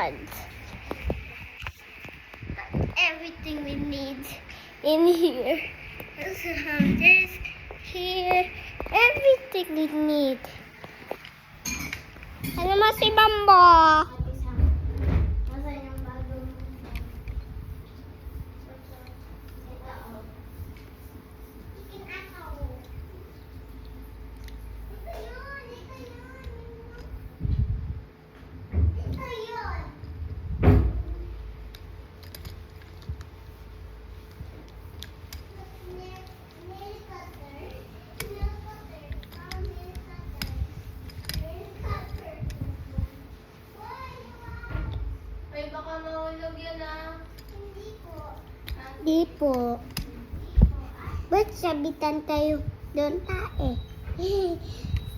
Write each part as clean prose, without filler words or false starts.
cards. Everything we need in here. So this here, everything we need. Ano mo si Bambo? Baka mahulog yan Di po. Ba't sabitan tayo doon tae?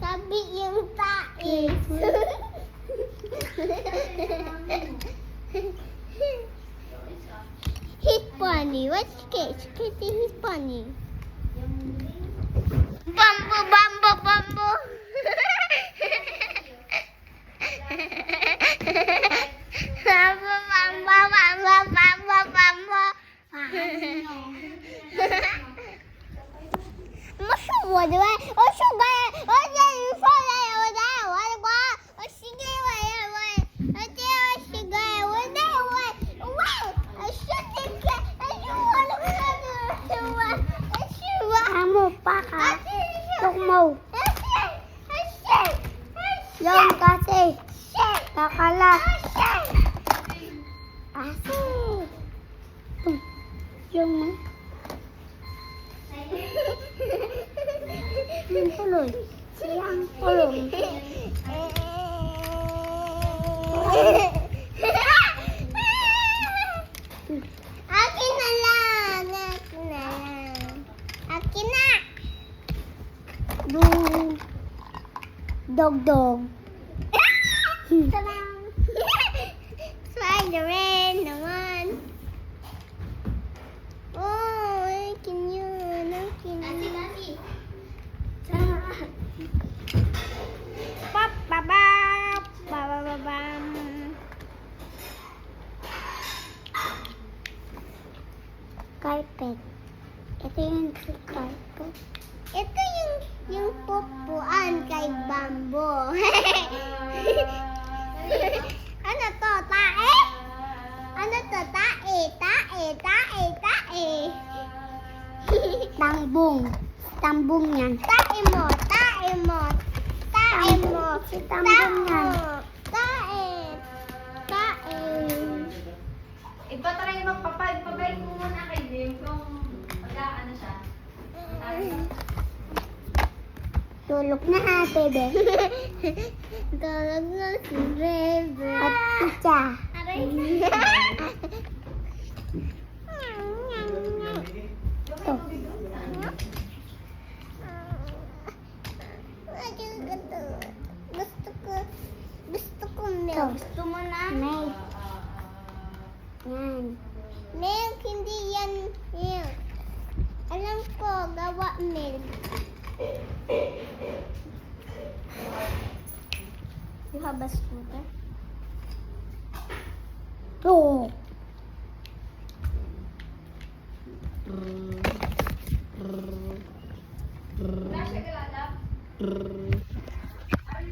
Sabi yung tae. He's funny. What's Kate's? Katie, he's funny. Bambo, bambo, bambo. Bambo, bambo, bambo, bambo, bambo. 没事，我的，我是我，我这里说的，我是给我这是个，我是这个，是我，阿木巴卡，动物，用kasi, kakala, asi, yung tuloy. Siyang tulong. Akin na lang. Akin na. Dog. Spider-Man naman. Oh, akin yun. Nasi. Carpet. Ito yung carpet. Ito yung pupuan kay Bambo. Ano to? Tae? Ano to? Tae. Tambong yan. Tae mo. Si tambong yan. Tae. Ipatry magpapabalik mo muna kay Jim kung mag-aano siya. Tulog na bebe. Tulog na si bebe. At pizza. Gusto ko milk. Gusto mo na? Milk. Yan. Milk, hindi yan milk. Alam ko, gawa milk. You have a scooter? Oh. Wala siya galala.